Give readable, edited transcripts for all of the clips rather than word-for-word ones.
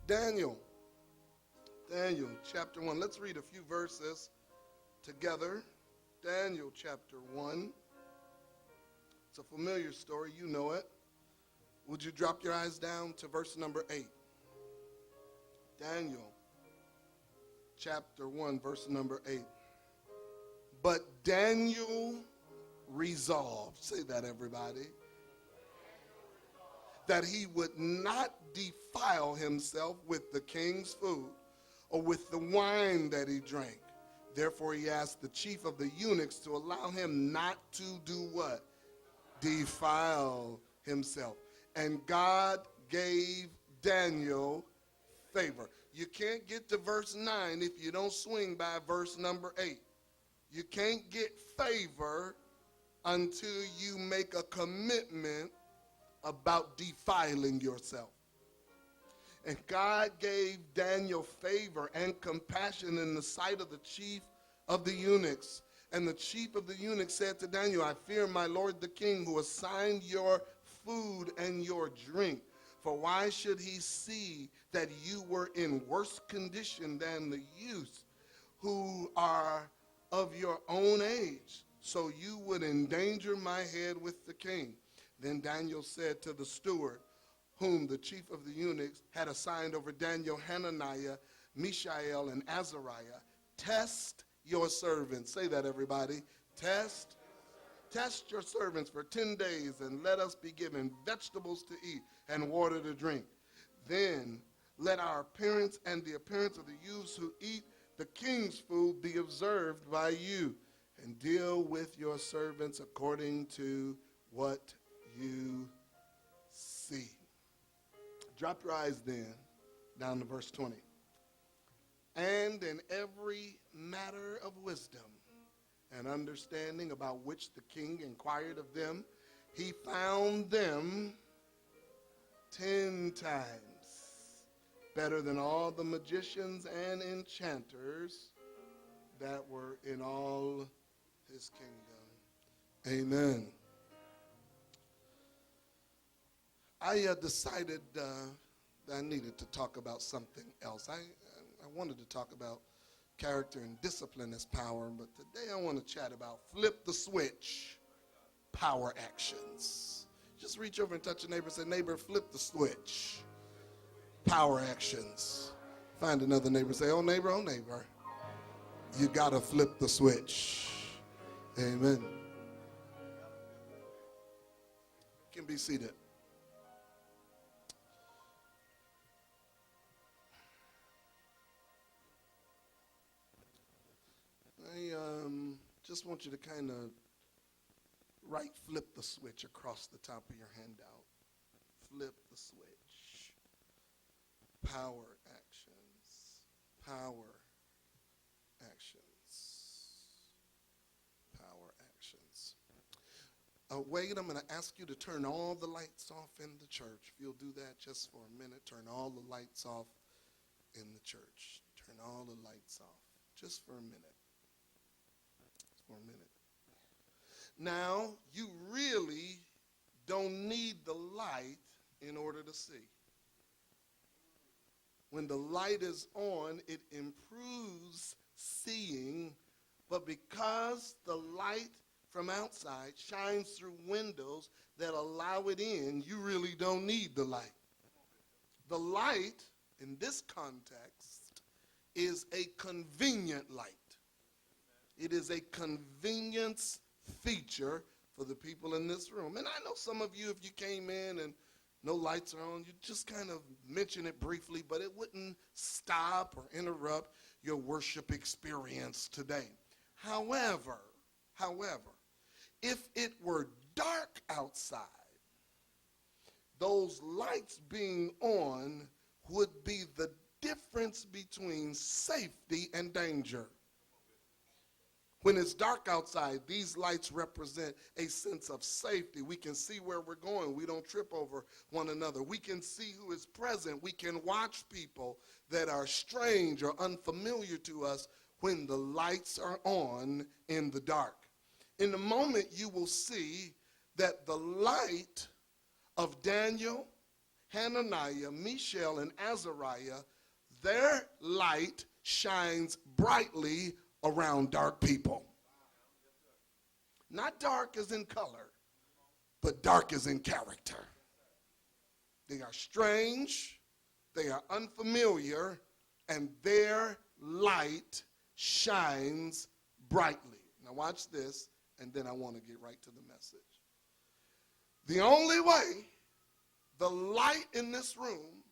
Daniel. Daniel chapter 1. Let's read a few verses together. Daniel chapter 1. It's a familiar story. You know it. Would you drop your eyes down to verse number 8? Daniel chapter 1, verse number 8. But Daniel resolved, say that everybody, that he would not defile himself with the king's food or with the wine that he drank. Therefore he asked the chief of the eunuchs to allow him not to do what? Defile himself. And God gave Daniel favor. You can't get to verse 9 if you don't swing by verse number 8. You can't get favor until you make a commitment about defiling yourself. And God gave Daniel favor and compassion in the sight of the chief of the eunuchs. And the chief of the eunuchs said to Daniel, I fear my lord the king, who assigned your food and your drink. For why should he see that you were in worse condition than the youths who are of your own age, so you would endanger my head with the king? Then Daniel said to the steward, whom the chief of the eunuchs had assigned over Daniel, Hananiah, Mishael, and Azariah, test your servants. Say that, everybody. Test your servants for 10 days, and let us be given vegetables to eat and water to drink. Then let our appearance and the appearance of the youths who eat the king's food be observed by you, and deal with your servants according to what you see. Drop your eyes then down to verse 20. And in every matter of wisdom and understanding about which the king inquired of them, he found them 10 times better than all the magicians and enchanters that were in all his kingdom. Amen. I decided that I needed to talk about something else. I wanted to talk about character and discipline as power, but today I want to chat about flip the switch, power actions. Just reach over and touch your neighbor and say, neighbor, flip the switch, power actions. Find another neighbor and say, oh neighbor, you got to flip the switch. Amen. You can be seated. I just want you to kind of flip the switch across the top of your handout. Flip the switch. Power actions. Power actions. Power actions. Wade, I'm going to ask you to turn all the lights off in the church. If you'll do that just for a minute, turn all the lights off in the church. Turn all the lights off just for a minute. For a minute. Now, you really don't need the light in order to see. When the light is on, it improves seeing, but because the light from outside shines through windows that allow it in, you really don't need the light. The light, in this context, is a convenient light. It is a convenience feature for the people in this room. And I know some of you, if you came in and no lights are on, you just kind of mention it briefly, but it wouldn't stop or interrupt your worship experience today. However, if it were dark outside, those lights being on would be the difference between safety and danger. When it's dark outside, these lights represent a sense of safety. We can see where we're going. We don't trip over one another. We can see who is present. We can watch people that are strange or unfamiliar to us when the lights are on in the dark. In a moment, you will see that the light of Daniel Hananiah, Mishael, and Azariah, their light shines brightly around dark people. Not dark as in color, but dark as in character. They are strange, they are unfamiliar, and their light shines brightly. Now watch this, and then I want to get right to the message. The only way the light in this room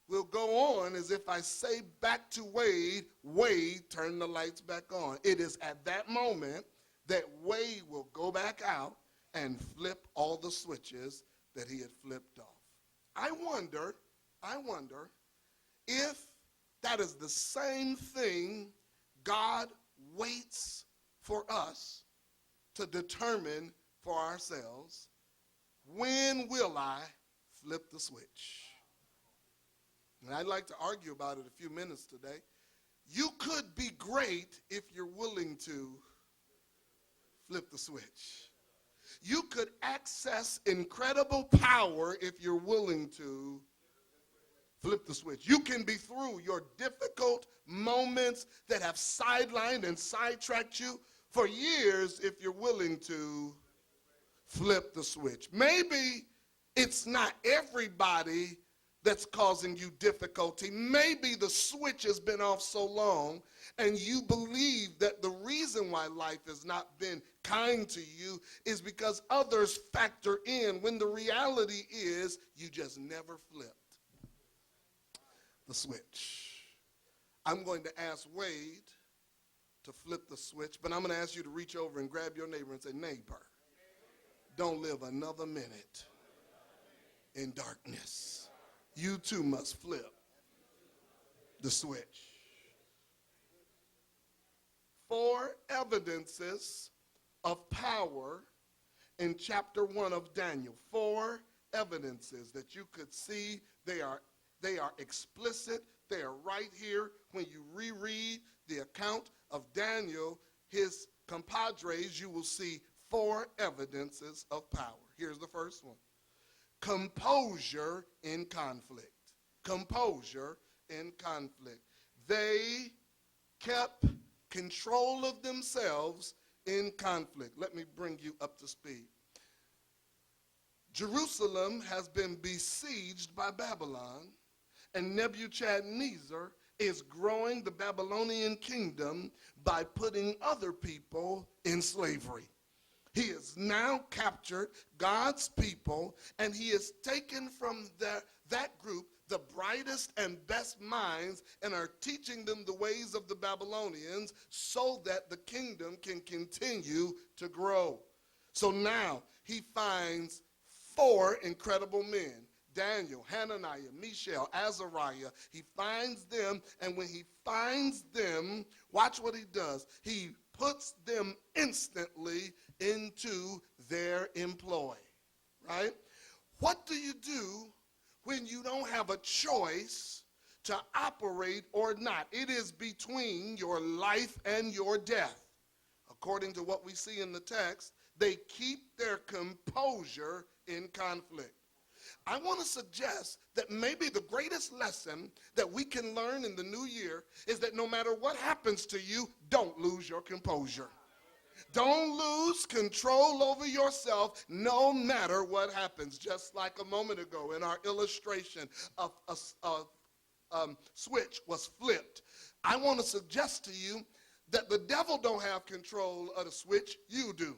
will go on is if I say back to Wade, Wade, turn the lights back on. It is at that moment that Wade will go back out and flip all the switches that he had flipped off. I wonder if that is the same thing God waits for us to determine for ourselves. When will I flip the switch? And I'd like to argue about it a few minutes today. You could be great if you're willing to flip the switch. You could access incredible power if you're willing to flip the switch. You can be through your difficult moments that have sidelined and sidetracked you for years if you're willing to flip the switch. Maybe it's not everybody that's causing you difficulty. Maybe the switch has been off so long and you believe that the reason why life has not been kind to you is because others factor in, when the reality is you just never flipped the switch. I'm going to ask Wade to flip the switch, but I'm going to ask you to reach over and grab your neighbor and say, neighbor, don't live another minute in darkness. You too must flip the switch. 4 evidences of power in chapter 1 of Daniel. 4 evidences that you could see. They are explicit. They are right here. When you reread the account of Daniel, his compadres, you will see 4 evidences of power. Here's the first one. Composure in conflict. Composure in conflict. They kept control of themselves in conflict. Let me bring you up to speed. Jerusalem has been besieged by Babylon, and Nebuchadnezzar is growing the Babylonian kingdom by putting other people in slavery. He has now captured God's people, and he has taken from that group the brightest and best minds and are teaching them the ways of the Babylonians so that the kingdom can continue to grow. So now he finds 4 incredible men: Daniel, Hananiah, Mishael, Azariah. He finds them, and when he finds them, watch what he does. He puts them instantly into their employ, right? What do you do when you don't have a choice to operate or not? It is between your life and your death. According to what we see in the text, they keep their composure in conflict. I want to suggest that maybe the greatest lesson that we can learn in the new year is that no matter what happens to you, don't lose your composure. Don't lose control over yourself no matter what happens. Just like a moment ago in our illustration of a switch was flipped. I want to suggest to you that the devil don't have control of the switch, you do.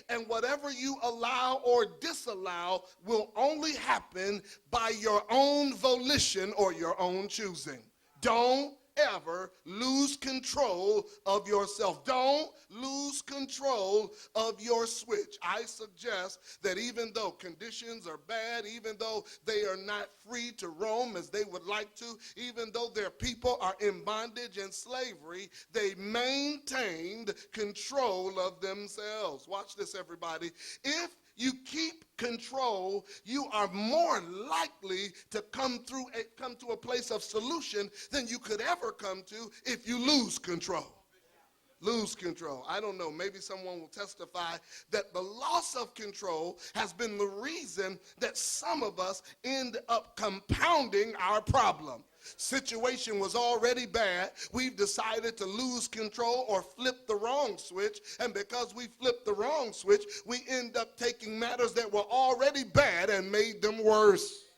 And whatever you allow or disallow will only happen by your own volition or your own choosing. Don't ever lose control of yourself. Don't lose control of your switch. I suggest that even though conditions are bad, even though they are not free to roam as they would like to, even though their people are in bondage and slavery, they maintained control of themselves. Watch this, everybody. If you keep control, you are more likely to come to a place of solution than you could ever come to if you lose control. Lose control. I don't know. Maybe someone will testify that the loss of control has been the reason that some of us end up compounding our problem. Situation was already bad. We've decided to lose control or flip the wrong switch. And because we flipped the wrong switch, we end up taking matters that were already bad and made them worse.